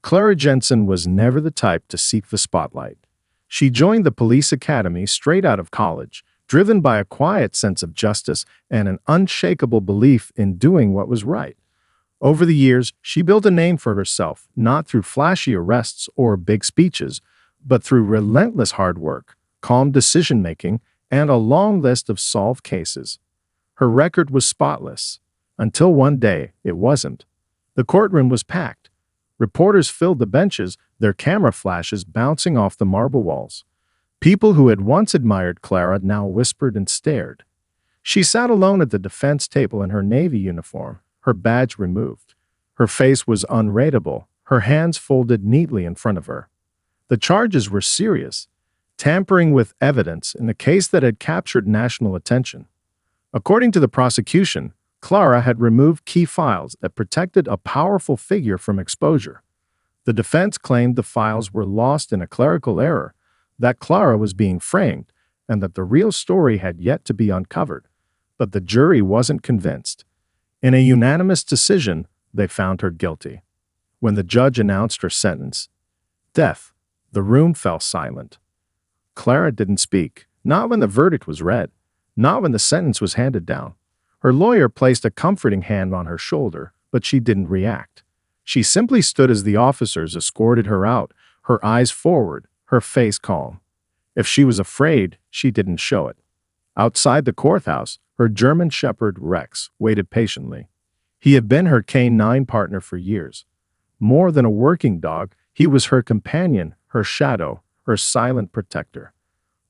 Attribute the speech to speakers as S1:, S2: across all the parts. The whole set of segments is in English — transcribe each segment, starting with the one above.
S1: Clara Jensen was never the type to seek the spotlight. She joined the police academy straight out of college, driven by a quiet sense of justice and an unshakable belief in doing what was right. Over the years, she built a name for herself, not through flashy arrests or big speeches, but through relentless hard work, calm decision-making, and a long list of solved cases. Her record was spotless, until one day it wasn't. The courtroom was packed. Reporters filled the benches, their camera flashes bouncing off the marble walls. People who had once admired Clara now whispered and stared. She sat alone at the defense table in her Navy uniform, her badge removed. Her face was unreadable, her hands folded neatly in front of her. The charges were serious, tampering with evidence in a case that had captured national attention. According to the prosecution, Clara had removed key files that protected a powerful figure from exposure. The defense claimed the files were lost in a clerical error, that Clara was being framed, and that the real story had yet to be uncovered. But the jury wasn't convinced. In a unanimous decision, they found her guilty. When the judge announced her sentence, death, the room fell silent. Clara didn't speak, not when the verdict was read, not when the sentence was handed down. Her lawyer placed a comforting hand on her shoulder, but she didn't react. She simply stood as the officers escorted her out, her eyes forward, her face calm. If she was afraid, she didn't show it. Outside the courthouse, her German shepherd, Rex, waited patiently. He had been her canine partner for years. More than a working dog, he was her companion, her shadow, her silent protector.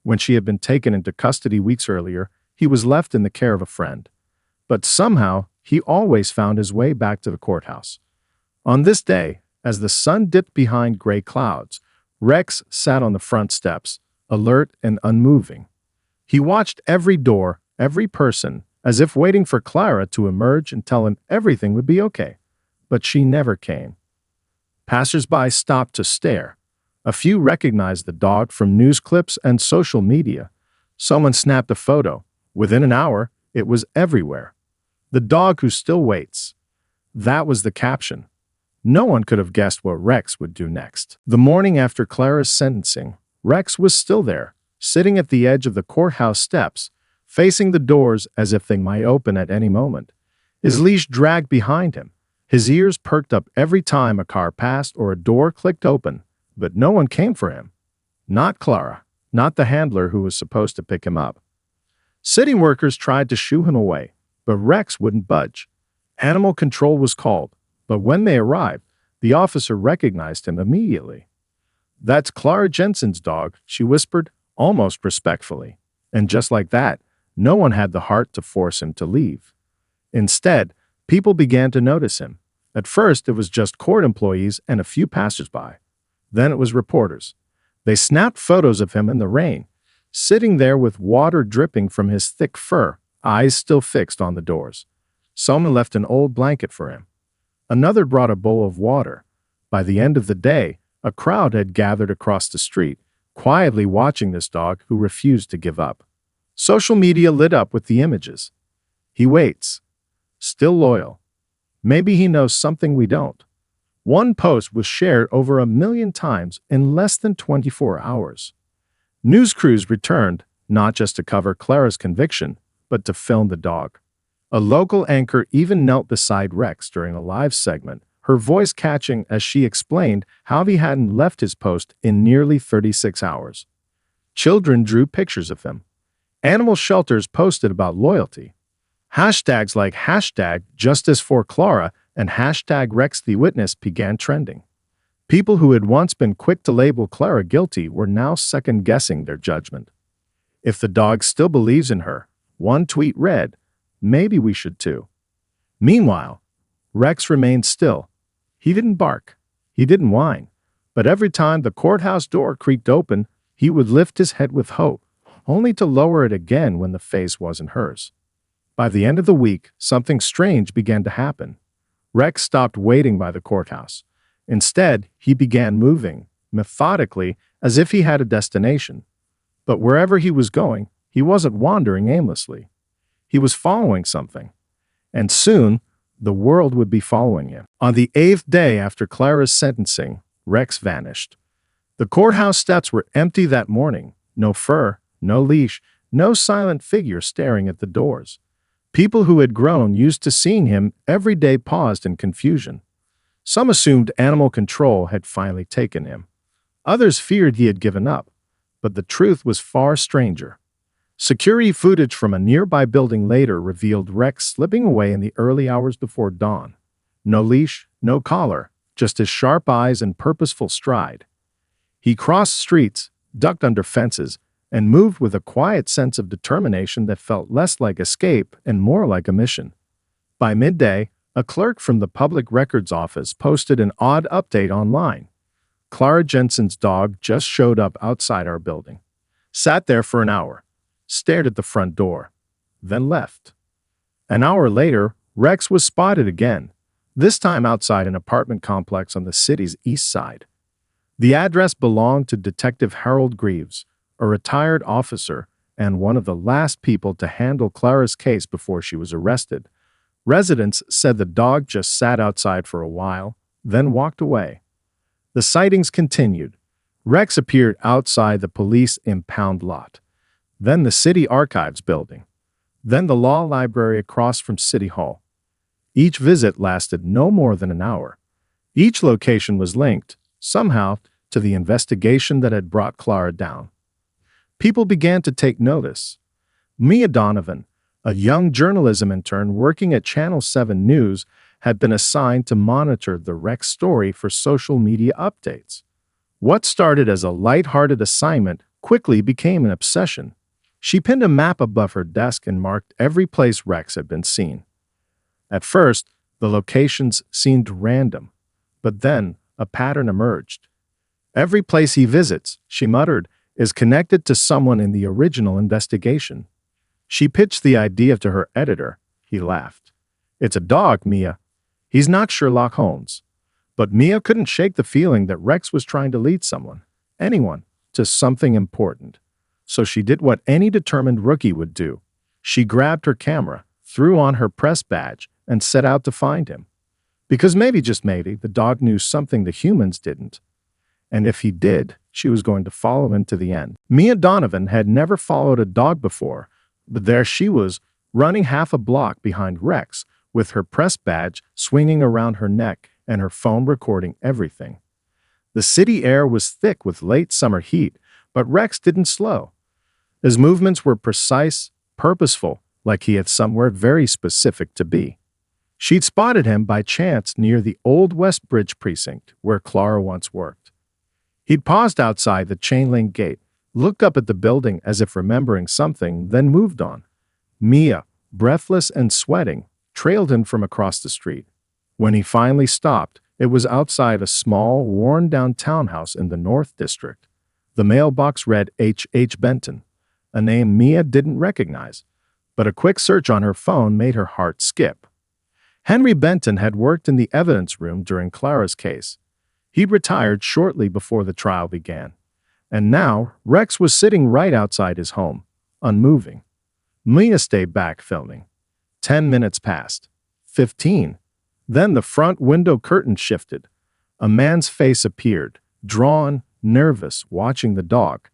S1: When she had been taken into custody weeks earlier, he was left in the care of a friend. But somehow, he always found his way back to the courthouse. On this day, as the sun dipped behind gray clouds, Rex sat on the front steps, alert and unmoving. He watched every door, every person, as if waiting for Clara to emerge and tell him everything would be okay. But she never came. Passers-by stopped to stare. A few recognized the dog from news clips and social media. Someone snapped a photo. Within an hour, it was everywhere. The dog who still waits. That was the caption. No one could have guessed what Rex would do next. The morning after Clara's sentencing, Rex was still there, sitting at the edge of the courthouse steps, facing the doors as if they might open at any moment. His leash dragged behind him. His ears perked up every time a car passed or a door clicked open, but no one came for him. Not Clara, not the handler who was supposed to pick him up. City workers tried to shoo him away, but Rex wouldn't budge. Animal control was called, but when they arrived, the officer recognized him immediately. "That's Clara Jensen's dog," she whispered, almost respectfully. And just like that, no one had the heart to force him to leave. Instead, people began to notice him. At first, it was just court employees and a few passersby. Then it was reporters. They snapped photos of him in the rain, sitting there with water dripping from his thick fur, eyes still fixed on the doors. Someone left an old blanket for him. Another brought a bowl of water. By the end of the day, a crowd had gathered across the street, quietly watching this dog who refused to give up. Social media lit up with the images. He waits. Still loyal. Maybe he knows something we don't. One post was shared over 1 million times in less than 24 hours. News crews returned, not just to cover Clara's conviction, but to film the dog. A local anchor even knelt beside Rex during a live segment, her voice catching as she explained how he hadn't left his post in nearly 36 hours. Children drew pictures of him. Animal shelters posted about loyalty. Hashtags like #JusticeForClara and #RexTheWitness began trending. People who had once been quick to label Clara guilty were now second-guessing their judgment. If the dog still believes in her, one tweet read, "Maybe we should too." Meanwhile, Rex remained still. He didn't bark. He didn't whine. But every time the courthouse door creaked open, he would lift his head with hope, only to lower it again when the face wasn't hers. By the end of the week, something strange began to happen. Rex stopped waiting by the courthouse. Instead, he began moving, methodically, as if he had a destination. But wherever he was going, he wasn't wandering aimlessly. He was following something. And soon, the world would be following him. On the 8th day after Clara's sentencing, Rex vanished. The courthouse steps were empty that morning. No fur, no leash, no silent figure staring at the doors. People who had grown used to seeing him every day paused in confusion. Some assumed animal control had finally taken him. Others feared he had given up. But the truth was far stranger. Security footage from a nearby building later revealed Rex slipping away in the early hours before dawn. No leash, no collar, just his sharp eyes and purposeful stride. He crossed streets, ducked under fences, and moved with a quiet sense of determination that felt less like escape and more like a mission. By midday, a clerk from the Public Records Office posted an odd update online. Clara Jensen's dog just showed up outside our building, sat there for an hour, stared at the front door, then left. An hour later, Rex was spotted again, this time outside an apartment complex on the city's east side. The address belonged to Detective Harold Greaves, a retired officer and one of the last people to handle Clara's case before she was arrested. Residents said the dog just sat outside for a while, then walked away. The sightings continued. Rex appeared outside the police impound lot, then the city archives building, then the law library across from City Hall. Each visit lasted no more than an hour. Each location was linked, somehow, to the investigation that had brought Clara down. People began to take notice. Mia Donovan, a young journalism intern working at Channel 7 News, had been assigned to monitor the Rex story for social media updates. What started as a light-hearted assignment quickly became an obsession. She pinned a map above her desk and marked every place Rex had been seen. At first, the locations seemed random, but then a pattern emerged. Every place he visits, she muttered, is connected to someone in the original investigation. She pitched the idea to her editor. He laughed. "It's a dog, Mia. He's not Sherlock Holmes." But Mia couldn't shake the feeling that Rex was trying to lead someone, anyone, to something important. So she did what any determined rookie would do. She grabbed her camera, threw on her press badge, and set out to find him. Because maybe, just maybe, the dog knew something the humans didn't. And if he did, she was going to follow him to the end. Mia Donovan had never followed a dog before, but there she was, running half a block behind Rex, with her press badge swinging around her neck and her phone recording everything. The city air was thick with late summer heat, but Rex didn't slow. His movements were precise, purposeful, like he had somewhere very specific to be. She'd spotted him by chance near the old West Bridge precinct where Clara once worked. He'd paused outside the chain-link gate, looked up at the building as if remembering something, then moved on. Mia, breathless and sweating, trailed him from across the street. When he finally stopped, it was outside a small, worn-down townhouse in the North District. The mailbox read H. Benton, a name Mia didn't recognize, but a quick search on her phone made her heart skip. Henry Benton had worked in the evidence room during Clara's case. He'd retired shortly before the trial began. And now, Rex was sitting right outside his home, unmoving. Mia stayed back filming. 10 minutes passed. 15. Then the front window curtain shifted. A man's face appeared, drawn, nervous, watching the dog.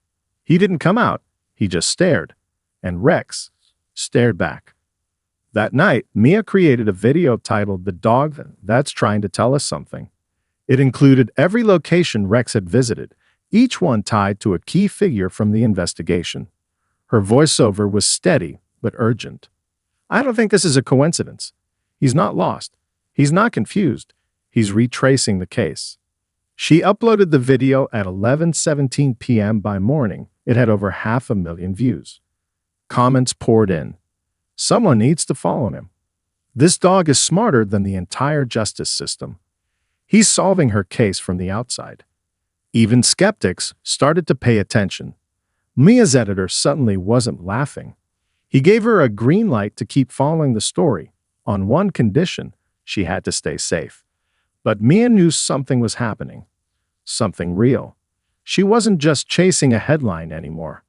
S1: He didn't come out. He just stared. And Rex stared back. That night, Mia created a video titled "The Dog That's Trying to Tell Us Something." It included every location Rex had visited, each one tied to a key figure from the investigation. Her voiceover was steady but urgent. "I don't think this is a coincidence. He's not lost. He's not confused. He's retracing the case." She uploaded the video at 11:17 p.m. By morning, it had over 500,000 views. Comments poured in. "Someone needs to follow him. This dog is smarter than the entire justice system. He's solving her case from the outside." Even skeptics started to pay attention. Mia's editor suddenly wasn't laughing. He gave her a green light to keep following the story, on one condition: she had to stay safe. But Mia knew something was happening. Something real. She wasn't just chasing a headline anymore.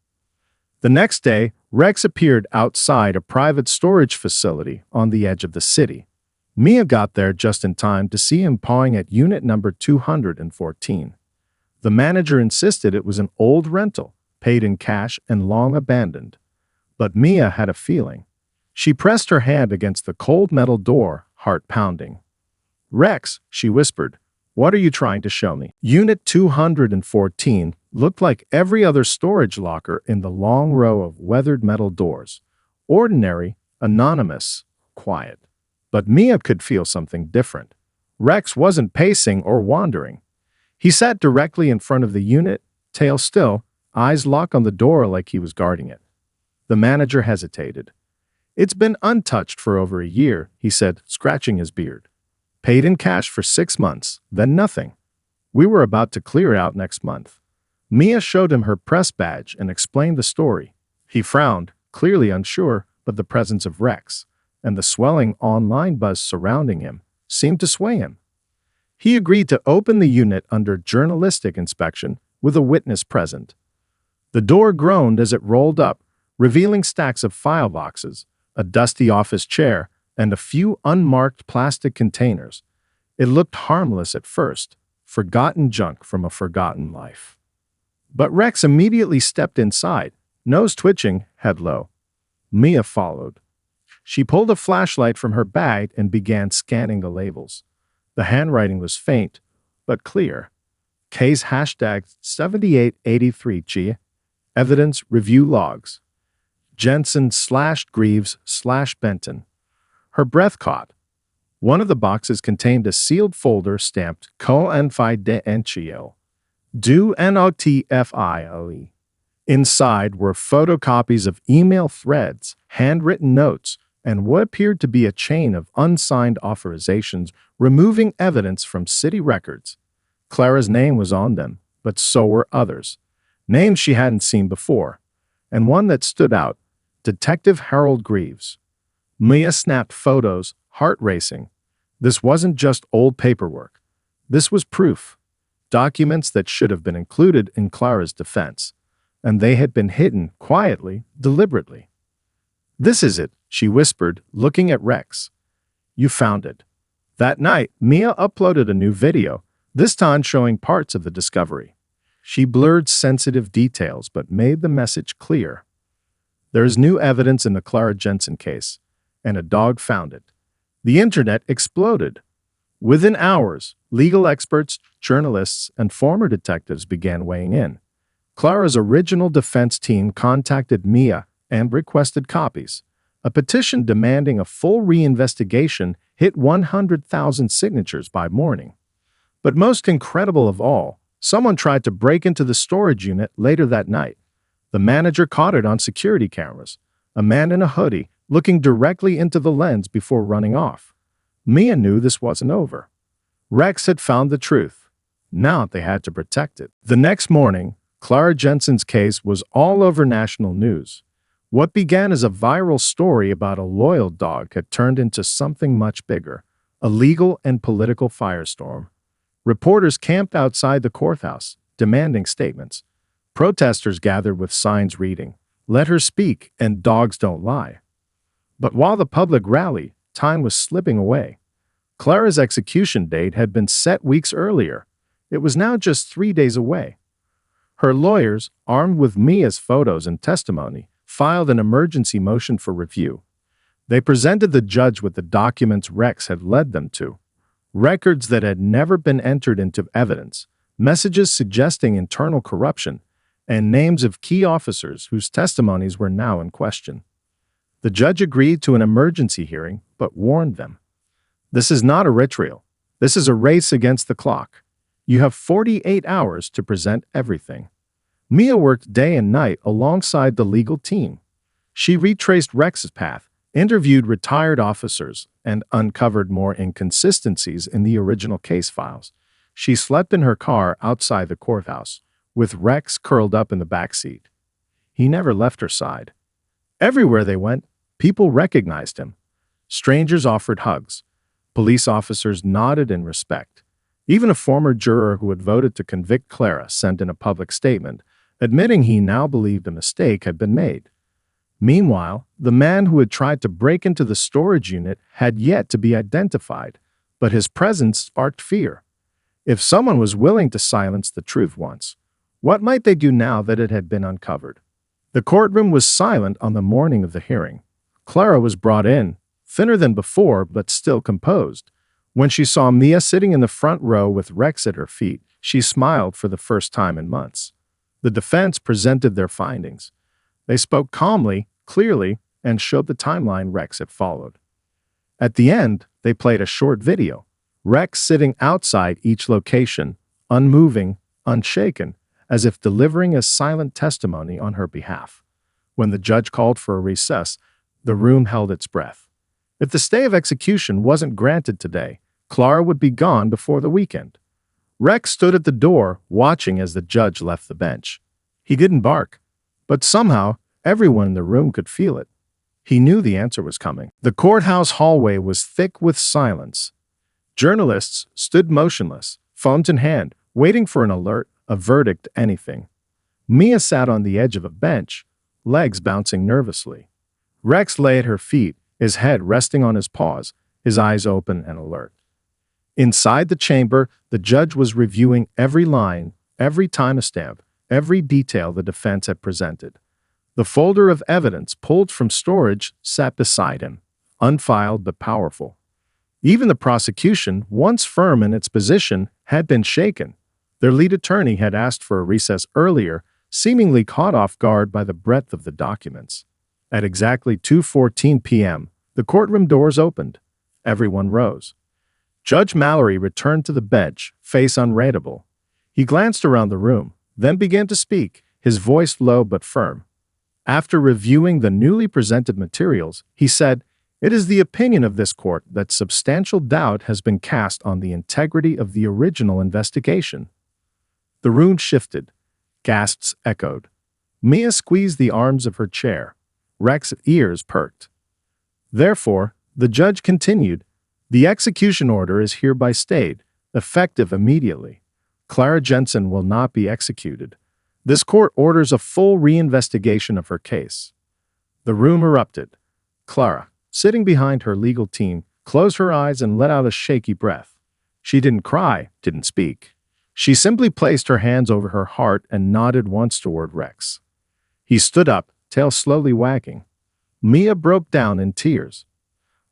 S1: The next day, Rex appeared outside a private storage facility on the edge of the city. Mia got there just in time to see him pawing at unit number 214. The manager insisted it was an old rental, paid in cash and long abandoned. But Mia had a feeling. She pressed her hand against the cold metal door, heart pounding. "Rex," she whispered, "what are you trying to show me?" Unit 214 looked like every other storage locker in the long row of weathered metal doors. Ordinary, anonymous, quiet. But Mia could feel something different. Rex wasn't pacing or wandering. He sat directly in front of the unit, tail still, eyes locked on the door like he was guarding it. The manager hesitated. "It's been untouched for over a year," he said, scratching his beard. "Paid in cash for 6 months, then nothing. We were about to clear out next month." Mia showed him her press badge and explained the story. He frowned, clearly unsure, but the presence of Rex and the swelling online buzz surrounding him seemed to sway him. He agreed to open the unit under journalistic inspection with a witness present. The door groaned as it rolled up, revealing stacks of file boxes, a dusty office chair, and a few unmarked plastic containers. It looked harmless at first, forgotten junk from a forgotten life. But Rex immediately stepped inside, nose twitching, head low. Mia followed. She pulled a flashlight from her bag and began scanning the labels. The handwriting was faint, but clear. Case hashtag 7883G, evidence review logs. Jensen/Greaves/Benton. Her breath caught. One of the boxes contained a sealed folder stamped Confidential. Do NOTFIOE. Inside were photocopies of email threads, handwritten notes, and what appeared to be a chain of unsigned authorizations removing evidence from city records. Clara's name was on them, but so were others. Names she hadn't seen before, and one that stood out, Detective Harold Greaves. Mia snapped photos, heart racing. This wasn't just old paperwork. This was proof. Documents that should have been included in Clara's defense, and they had been hidden quietly, deliberately. "This is it," she whispered, looking at Rex. "You found it." That night, Mia uploaded a new video, this time showing parts of the discovery. She blurred sensitive details but made the message clear. There is new evidence in the Clara Jensen case, and a dog found it. The internet exploded. Within hours, legal experts, journalists, and former detectives began weighing in. Clara's original defense team contacted Mia and requested copies. A petition demanding a full reinvestigation hit 100,000 signatures by morning. But most incredible of all, someone tried to break into the storage unit later that night. The manager caught it on security cameras, a man in a hoodie looking directly into the lens before running off. Mia knew this wasn't over. Rex had found the truth. Now they had to protect it. The next morning, Clara Jensen's case was all over national news. What began as a viral story about a loyal dog had turned into something much bigger, a legal and political firestorm. Reporters camped outside the courthouse, demanding statements. Protesters gathered with signs reading, "Let her speak," and "Dogs don't lie." But while the public rallied, time was slipping away. Clara's execution date had been set weeks earlier. It was now just 3 days away. Her lawyers, armed with Mia's photos and testimony, filed an emergency motion for review. They presented the judge with the documents Rex had led them to. Records that had never been entered into evidence, messages suggesting internal corruption, and names of key officers whose testimonies were now in question. The judge agreed to an emergency hearing, but warned them. "This is not a ritual. This is a race against the clock. You have 48 hours to present everything." Mia worked day and night alongside the legal team. She retraced Rex's path, interviewed retired officers, and uncovered more inconsistencies in the original case files. She slept in her car outside the courthouse, with Rex curled up in the back seat. He never left her side. Everywhere they went, people recognized him. Strangers offered hugs. Police officers nodded in respect. Even a former juror who had voted to convict Clara sent in a public statement, admitting he now believed a mistake had been made. Meanwhile, the man who had tried to break into the storage unit had yet to be identified, but his presence sparked fear. If someone was willing to silence the truth once, what might they do now that it had been uncovered? The courtroom was silent on the morning of the hearing. Clara was brought in, thinner than before but still composed. When she saw Mia sitting in the front row with Rex at her feet, she smiled for the first time in months. The defense presented their findings. They spoke calmly, clearly, and showed the timeline Rex had followed. At the end, they played a short video. Rex sitting outside each location, unmoving, unshaken, as if delivering a silent testimony on her behalf. When the judge called for a recess, the room held its breath. If the stay of execution wasn't granted today, Clara would be gone before the weekend. Rex stood at the door, watching as the judge left the bench. He didn't bark, but somehow everyone in the room could feel it. He knew the answer was coming. The courthouse hallway was thick with silence. Journalists stood motionless, phones in hand, waiting for an alert, a verdict, anything. Mia sat on the edge of a bench, legs bouncing nervously. Rex lay at her feet, his head resting on his paws, his eyes open and alert. Inside the chamber, the judge was reviewing every line, every timestamp, every detail the defense had presented. The folder of evidence pulled from storage sat beside him, unfiled but powerful. Even the prosecution, once firm in its position, had been shaken. Their lead attorney had asked for a recess earlier, seemingly caught off guard by the breadth of the documents. At exactly 2:14 p.m., the courtroom doors opened. Everyone rose. Judge Mallory returned to the bench, face unreadable. He glanced around the room, then began to speak, his voice low but firm. After reviewing the newly presented materials, he said, "It is the opinion of this court that substantial doubt has been cast on the integrity of the original investigation." The room shifted. Gasps echoed. Mia squeezed the arms of her chair. Rex's ears perked. Therefore, the judge continued, "The execution order is hereby stayed, effective immediately. Clara Jensen will not be executed. This court orders a full reinvestigation of her case." The room erupted. Clara, sitting behind her legal team, closed her eyes and let out a shaky breath. She didn't cry, didn't speak. She simply placed her hands over her heart and nodded once toward Rex. He stood up, tail slowly wagging. Mia broke down in tears.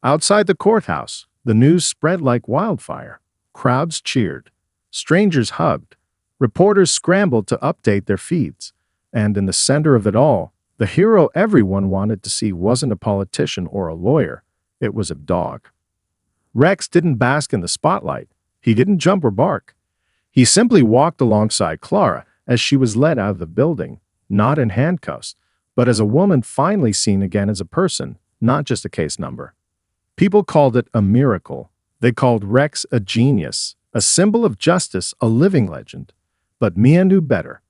S1: Outside the courthouse, the news spread like wildfire. Crowds cheered. Strangers hugged. Reporters scrambled to update their feeds. And in the center of it all, the hero everyone wanted to see wasn't a politician or a lawyer. It was a dog. Rex didn't bask in the spotlight. He didn't jump or bark. He simply walked alongside Clara as she was led out of the building, not in handcuffs, but as a woman finally seen again as a person, not just a case number. People called it a miracle. They called Rex a genius, a symbol of justice, a living legend. But Mia knew better.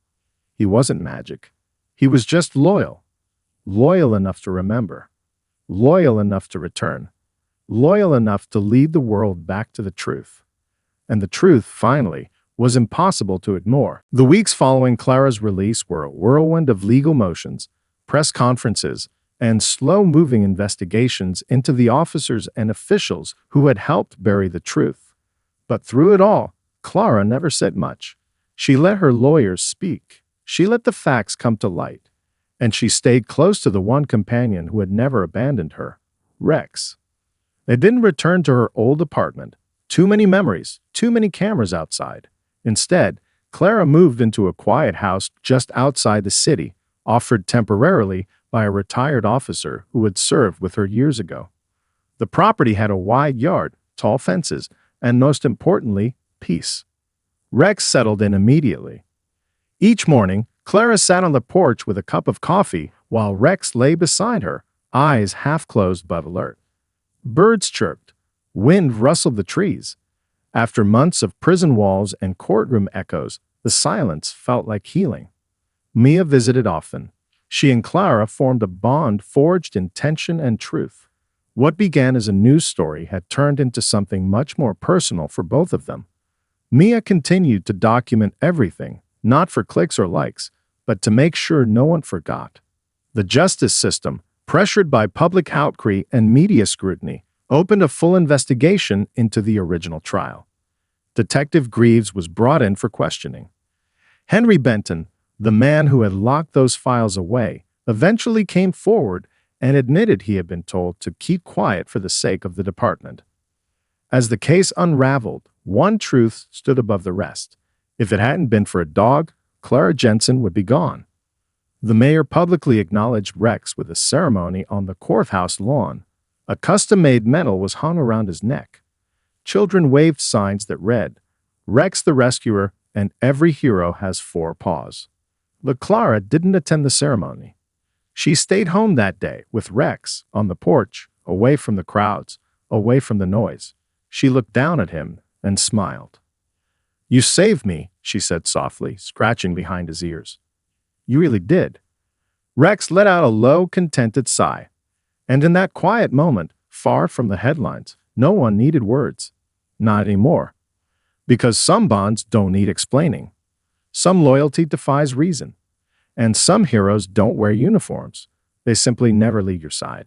S1: He wasn't magic. He was just loyal. Loyal enough to remember. Loyal enough to return. Loyal enough to lead the world back to the truth. And the truth, finally, was impossible to ignore. The weeks following Clara's release were a whirlwind of legal motions, press conferences, and slow-moving investigations into the officers and officials who had helped bury the truth. But through it all, Clara never said much. She let her lawyers speak. She let the facts come to light. And she stayed close to the one companion who had never abandoned her, Rex. They didn't return to her old apartment. Too many memories, too many cameras outside. Instead, Clara moved into a quiet house just outside the city, offered temporarily by a retired officer who had served with her years ago. The property had a wide yard, tall fences, and most importantly, peace. Rex settled in immediately. Each morning, Clara sat on the porch with a cup of coffee while Rex lay beside her, eyes half closed but alert. Birds chirped. Wind rustled the trees. After months of prison walls and courtroom echoes, the silence felt like healing. Mia visited often. She and Clara formed a bond forged in tension and truth. What began as a news story had turned into something much more personal for both of them. Mia continued to document everything, not for clicks or likes, but to make sure no one forgot. The justice system, pressured by public outcry and media scrutiny, opened a full investigation into the original trial. Detective Greaves was brought in for questioning. Henry Benton, the man who had locked those files away, eventually came forward and admitted he had been told to keep quiet for the sake of the department. As the case unraveled, one truth stood above the rest. If it hadn't been for a dog, Clara Jensen would be gone. The mayor publicly acknowledged Rex with a ceremony on the courthouse lawn. A custom-made medal was hung around his neck. Children waved signs that read, "Rex the Rescuer, and every hero has 4 paws." But Clara didn't attend the ceremony. She stayed home that day with Rex on the porch, away from the crowds, away from the noise. She looked down at him and smiled. "You saved me," she said softly, scratching behind his ears. "You really did." Rex let out a low, contented sigh. And in that quiet moment, far from the headlines, no one needed words. Not anymore. Because some bonds don't need explaining. Some loyalty defies reason. And some heroes don't wear uniforms. They simply never leave your side.